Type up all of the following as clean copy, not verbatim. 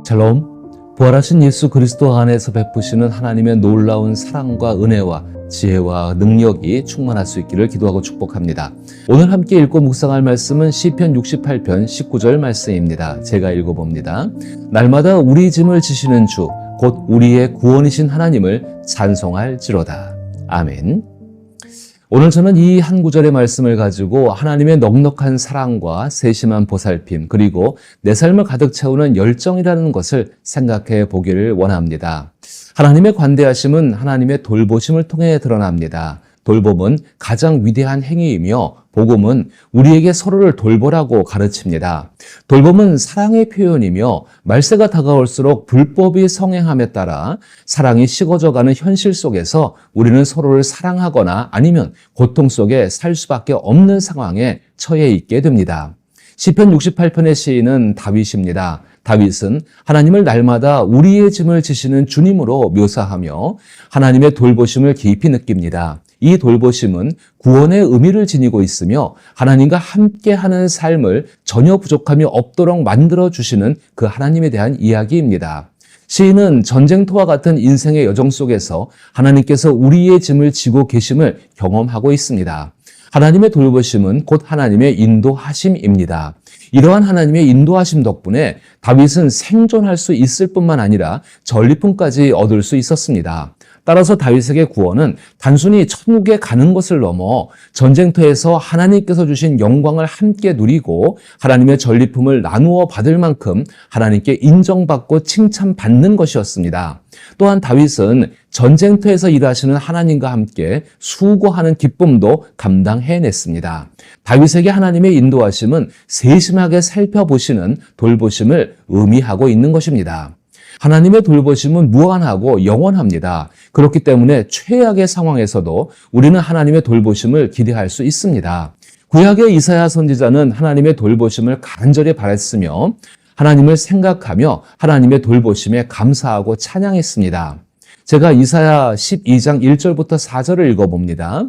샬롬, 부활하신 예수 그리스도 안에서 베푸시는 하나님의 놀라운 사랑과 은혜와 지혜와 능력이 충만할 수 있기를 기도하고 축복합니다. 오늘 함께 읽고 묵상할 말씀은 시편 68편 19절 말씀입니다. 제가 읽어봅니다. 날마다 우리 짐을 지시는 주, 곧 우리의 구원이신 하나님을 찬송할지로다. 아멘. 오늘 저는 이 한 구절의 말씀을 가지고 하나님의 넉넉한 사랑과 세심한 보살핌, 그리고 내 삶을 가득 채우는 열정이라는 것을 생각해 보기를 원합니다. 하나님의 관대하심은 하나님의 돌보심을 통해 드러납니다. 돌봄은 가장 위대한 행위이며 복음은 우리에게 서로를 돌보라고 가르칩니다. 돌봄은 사랑의 표현이며 말세가 다가올수록 불법이 성행함에 따라 사랑이 식어져가는 현실 속에서 우리는 서로를 사랑하거나 아니면 고통 속에 살 수밖에 없는 상황에 처해 있게 됩니다. 시편 68편의 시인은 다윗입니다. 다윗은 하나님을 날마다 우리의 짐을 지시는 주님으로 묘사하며 하나님의 돌보심을 깊이 느낍니다. 이 돌보심은 구원의 의미를 지니고 있으며 하나님과 함께하는 삶을 전혀 부족함이 없도록 만들어주시는 그 하나님에 대한 이야기입니다. 시인은 전쟁터와 같은 인생의 여정 속에서 하나님께서 우리의 짐을 지고 계심을 경험하고 있습니다. 하나님의 돌보심은 곧 하나님의 인도하심입니다. 이러한 하나님의 인도하심 덕분에 다윗은 생존할 수 있을 뿐만 아니라 전리품까지 얻을 수 있었습니다. 따라서 다윗에게 구원은 단순히 천국에 가는 것을 넘어 전쟁터에서 하나님께서 주신 영광을 함께 누리고 하나님의 전리품을 나누어 받을 만큼 하나님께 인정받고 칭찬받는 것이었습니다. 또한 다윗은 전쟁터에서 일하시는 하나님과 함께 수고하는 기쁨도 감당해냈습니다. 다윗에게 하나님의 인도하심은 세심하게 살펴보시는 돌보심을 의미하고 있는 것입니다. 하나님의 돌보심은 무한하고 영원합니다. 그렇기 때문에 최악의 상황에서도 우리는 하나님의 돌보심을 기대할 수 있습니다. 구약의 이사야 선지자는 하나님의 돌보심을 간절히 바랐으며 하나님을 생각하며 하나님의 돌보심에 감사하고 찬양했습니다. 제가 이사야 12장 1절부터 4절을 읽어봅니다.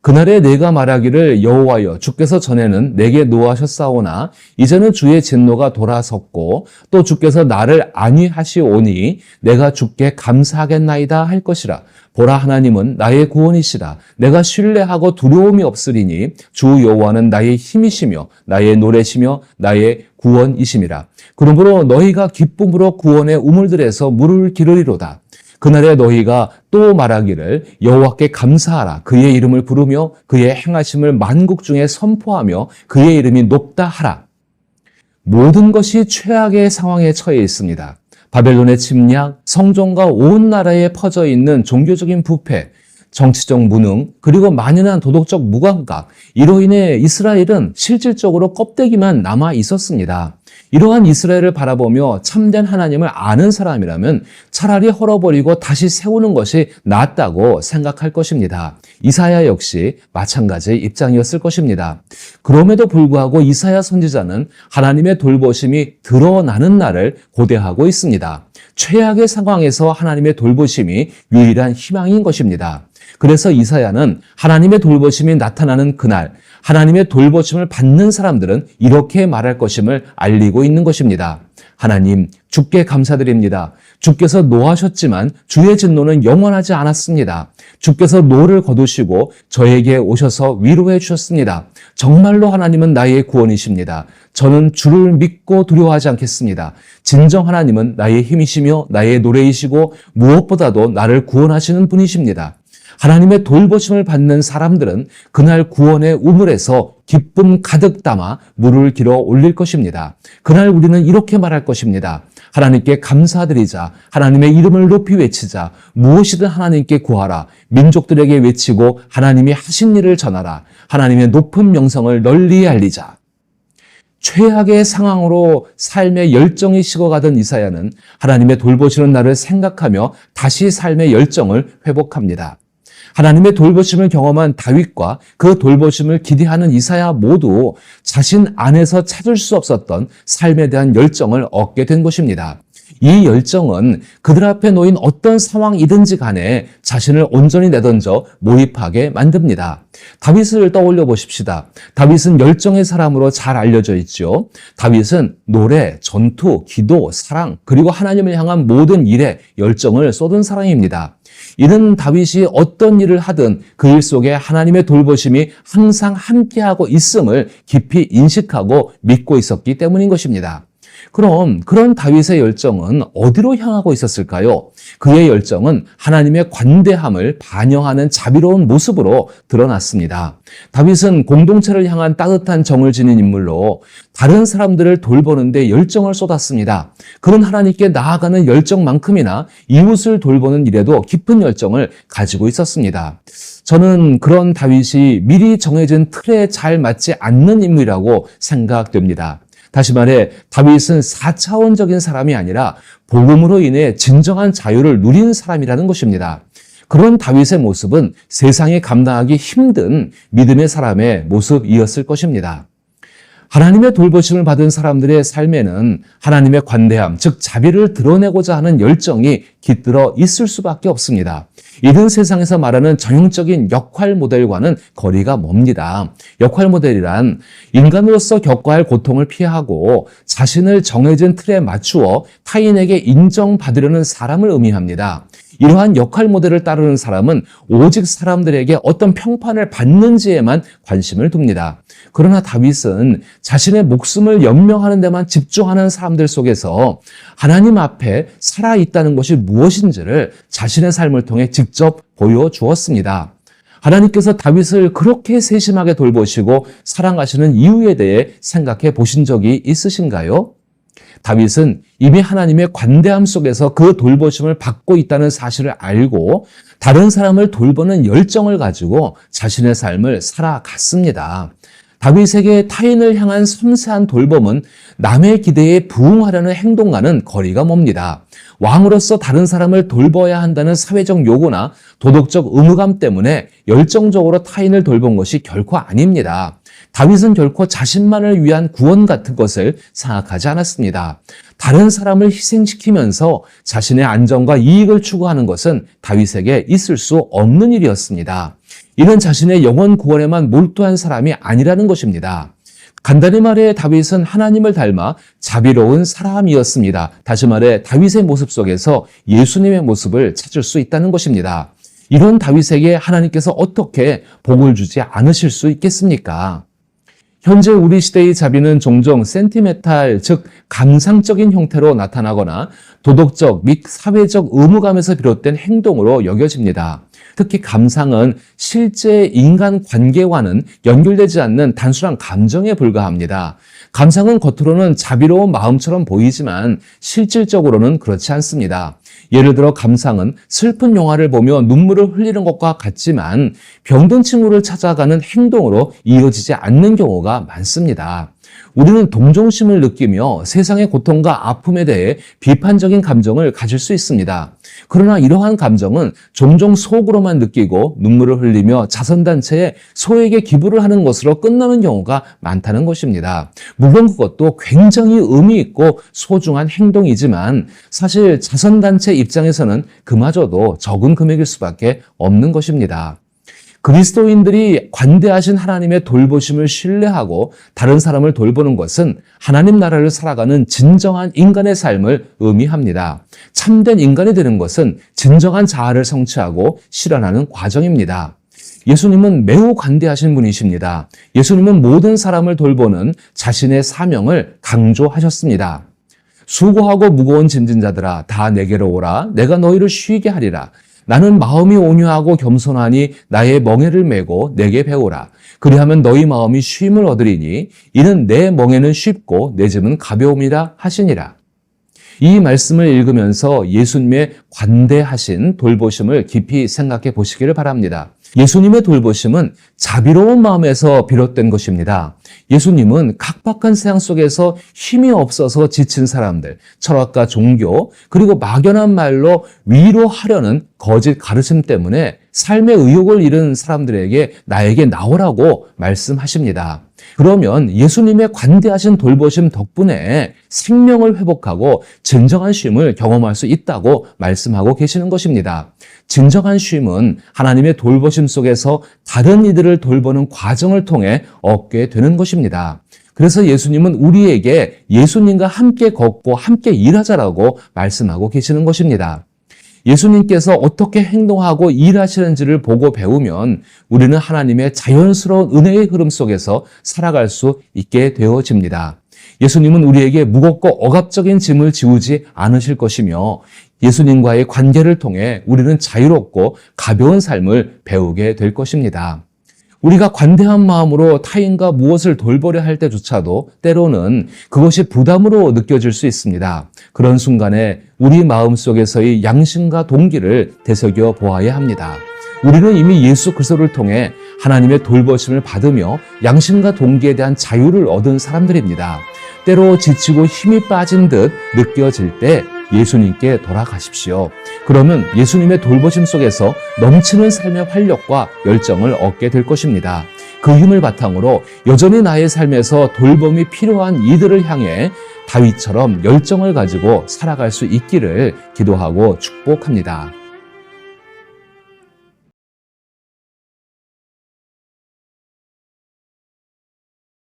그날에 내가 말하기를 여호와여 주께서 전에는 내게 노하셨사오나 이제는 주의 진노가 돌아섰고 또 주께서 나를 안위하시오니 내가 주께 감사하겠나이다 할 것이라. 보라 하나님은 나의 구원이시라. 내가 신뢰하고 두려움이 없으리니 주 여호와는 나의 힘이시며 나의 노래시며 나의 구원이심이라. 그러므로 너희가 기쁨으로 구원의 우물들에서 물을 기르리로다. 그날에 너희가 또 말하기를 여호와께 감사하라. 그의 이름을 부르며 그의 행하심을 만국 중에 선포하며 그의 이름이 높다 하라. 모든 것이 최악의 상황에 처해 있습니다. 바벨론의 침략, 성전과 온 나라에 퍼져 있는 종교적인 부패, 정치적 무능, 그리고 만연한 도덕적 무감각, 이로 인해 이스라엘은 실질적으로 껍데기만 남아 있었습니다. 이러한 이스라엘을 바라보며 참된 하나님을 아는 사람이라면 차라리 헐어버리고 다시 세우는 것이 낫다고 생각할 것입니다. 이사야 역시 마찬가지의 입장이었을 것입니다. 그럼에도 불구하고 이사야 선지자는 하나님의 돌보심이 드러나는 날을 고대하고 있습니다. 최악의 상황에서 하나님의 돌보심이 유일한 희망인 것입니다. 그래서 이사야는 하나님의 돌보심이 나타나는 그날, 하나님의 돌보심을 받는 사람들은 이렇게 말할 것임을 알리고 있는 것입니다. 하나님, 주께 감사드립니다. 주께서 노하셨지만 주의 진노는 영원하지 않았습니다. 주께서 노를 거두시고 저에게 오셔서 위로해 주셨습니다. 정말로 하나님은 나의 구원이십니다. 저는 주를 믿고 두려워하지 않겠습니다. 진정 하나님은 나의 힘이시며 나의 노래이시고 무엇보다도 나를 구원하시는 분이십니다. 하나님의 돌보심을 받는 사람들은 그날 구원의 우물에서 기쁨 가득 담아 물을 길어 올릴 것입니다. 그날 우리는 이렇게 말할 것입니다. 하나님께 감사드리자. 하나님의 이름을 높이 외치자. 무엇이든 하나님께 구하라. 민족들에게 외치고 하나님이 하신 일을 전하라. 하나님의 높은 명성을 널리 알리자. 최악의 상황으로 삶의 열정이 식어가던 이사야는 하나님의 돌보시는 날을 생각하며 다시 삶의 열정을 회복합니다. 하나님의 돌보심을 경험한 다윗과 그 돌보심을 기대하는 이사야 모두 자신 안에서 찾을 수 없었던 삶에 대한 열정을 얻게 된 것입니다. 이 열정은 그들 앞에 놓인 어떤 상황이든지 간에 자신을 온전히 내던져 몰입하게 만듭니다. 다윗을 떠올려 보십시다. 다윗은 열정의 사람으로 잘 알려져 있죠. 다윗은 노래, 전투, 기도, 사랑, 그리고 하나님을 향한 모든 일에 열정을 쏟은 사람입니다. 이는 다윗이 어떤 일을 하든 그 일 속에 하나님의 돌보심이 항상 함께하고 있음을 깊이 인식하고 믿고 있었기 때문인 것입니다. 그럼 그런 다윗의 열정은 어디로 향하고 있었을까요? 그의 열정은 하나님의 관대함을 반영하는 자비로운 모습으로 드러났습니다. 다윗은 공동체를 향한 따뜻한 정을 지닌 인물로 다른 사람들을 돌보는 데 열정을 쏟았습니다. 그런 하나님께 나아가는 열정만큼이나 이웃을 돌보는 일에도 깊은 열정을 가지고 있었습니다. 저는 그런 다윗이 미리 정해진 틀에 잘 맞지 않는 인물이라고 생각됩니다. 다시 말해 다윗은 4차원적인 사람이 아니라 복음으로 인해 진정한 자유를 누린 사람이라는 것입니다. 그런 다윗의 모습은 세상에 감당하기 힘든 믿음의 사람의 모습이었을 것입니다. 하나님의 돌보심을 받은 사람들의 삶에는 하나님의 관대함, 즉 자비를 드러내고자 하는 열정이 깃들어 있을 수밖에 없습니다. 이런 세상에서 말하는 전형적인 역할 모델과는 거리가 멉니다. 역할 모델이란 인간으로서 겪어야 할 고통을 피하고 자신을 정해진 틀에 맞추어 타인에게 인정받으려는 사람을 의미합니다. 이러한 역할 모델을 따르는 사람은 오직 사람들에게 어떤 평판을 받는지에만 관심을 둡니다. 그러나 다윗은 자신의 목숨을 연명하는 데만 집중하는 사람들 속에서 하나님 앞에 살아있다는 것이 무엇인지를 자신의 삶을 통해 직접 보여주었습니다. 하나님께서 다윗을 그렇게 세심하게 돌보시고 사랑하시는 이유에 대해 생각해 보신 적이 있으신가요? 다윗은 이미 하나님의 관대함 속에서 그 돌보심을 받고 있다는 사실을 알고 다른 사람을 돌보는 열정을 가지고 자신의 삶을 살아갔습니다. 다윗에게 타인을 향한 섬세한 돌봄은 남의 기대에 부응하려는 행동과는 거리가 멉니다. 왕으로서 다른 사람을 돌봐야 한다는 사회적 요구나 도덕적 의무감 때문에 열정적으로 타인을 돌본 것이 결코 아닙니다. 다윗은 결코 자신만을 위한 구원 같은 것을 생각하지 않았습니다. 다른 사람을 희생시키면서 자신의 안전과 이익을 추구하는 것은 다윗에게 있을 수 없는 일이었습니다. 이는 자신의 영혼 구원에만 몰두한 사람이 아니라는 것입니다. 간단히 말해 다윗은 하나님을 닮아 자비로운 사람이었습니다. 다시 말해 다윗의 모습 속에서 예수님의 모습을 찾을 수 있다는 것입니다. 이런 다윗에게 하나님께서 어떻게 복을 주지 않으실 수 있겠습니까? 현재 우리 시대의 자비는 종종 센티멘탈, 즉 감상적인 형태로 나타나거나 도덕적 및 사회적 의무감에서 비롯된 행동으로 여겨집니다. 특히 감상은 실제 인간 관계와는 연결되지 않는 단순한 감정에 불과합니다. 감상은 겉으로는 자비로운 마음처럼 보이지만 실질적으로는 그렇지 않습니다. 예를 들어 감상은 슬픈 영화를 보며 눈물을 흘리는 것과 같지만 병든 친구를 찾아가는 행동으로 이어지지 않는 경우가 많습니다. 우리는 동정심을 느끼며 세상의 고통과 아픔에 대해 비판적인 감정을 가질 수 있습니다. 그러나 이러한 감정은 종종 속으로만 느끼고 눈물을 흘리며 자선단체에 소액의 기부를 하는 것으로 끝나는 경우가 많다는 것입니다. 물론 그것도 굉장히 의미 있고 소중한 행동이지만 사실 자선단체 입장에서는 그마저도 적은 금액일 수밖에 없는 것입니다. 그리스도인들이 관대하신 하나님의 돌보심을 신뢰하고 다른 사람을 돌보는 것은 하나님 나라를 살아가는 진정한 인간의 삶을 의미합니다. 참된 인간이 되는 것은 진정한 자아를 성취하고 실현하는 과정입니다. 예수님은 매우 관대하신 분이십니다. 예수님은 모든 사람을 돌보는 자신의 사명을 강조하셨습니다. 수고하고 무거운 짐진 자들아 다 내게로 오라 내가 너희를 쉬게 하리라. 나는 마음이 온유하고 겸손하니 나의 멍에를 메고 내게 배우라. 그리하면 너희 마음이 쉼을 얻으리니 이는 내 멍에는 쉽고 내 짐은 가벼움이라 하시니라. 이 말씀을 읽으면서 예수님의 관대하신 돌보심을 깊이 생각해 보시기를 바랍니다. 예수님의 돌보심은 자비로운 마음에서 비롯된 것입니다. 예수님은 각박한 세상 속에서 힘이 없어서 지친 사람들, 철학과 종교, 그리고 막연한 말로 위로하려는 거짓 가르침 때문에 삶의 의욕을 잃은 사람들에게 나에게 나오라고 말씀하십니다. 그러면 예수님의 관대하신 돌보심 덕분에 생명을 회복하고 진정한 쉼을 경험할 수 있다고 말씀하고 계시는 것입니다. 진정한 쉼은 하나님의 돌보심 속에서 다른 이들을 돌보는 과정을 통해 얻게 되는 것입니다. 그래서 예수님은 우리에게 예수님과 함께 걷고 함께 일하자라고 말씀하고 계시는 것입니다. 예수님께서 어떻게 행동하고 일하시는지를 보고 배우면 우리는 하나님의 자연스러운 은혜의 흐름 속에서 살아갈 수 있게 되어집니다. 예수님은 우리에게 무겁고 억압적인 짐을 지우지 않으실 것이며 예수님과의 관계를 통해 우리는 자유롭고 가벼운 삶을 배우게 될 것입니다. 우리가 관대한 마음으로 타인과 무엇을 돌보려 할 때조차도 때로는 그것이 부담으로 느껴질 수 있습니다. 그런 순간에 우리 마음속에서의 양심과 동기를 되새겨 보아야 합니다. 우리는 이미 예수 그리스도를 통해 하나님의 돌보심을 받으며 양심과 동기에 대한 자유를 얻은 사람들입니다. 때로 지치고 힘이 빠진 듯 느껴질 때 예수님께 돌아가십시오. 그러면 예수님의 돌보심 속에서 넘치는 삶의 활력과 열정을 얻게 될 것입니다. 그 힘을 바탕으로 여전히 나의 삶에서 돌봄이 필요한 이들을 향해 다윗처럼 열정을 가지고 살아갈 수 있기를 기도하고 축복합니다.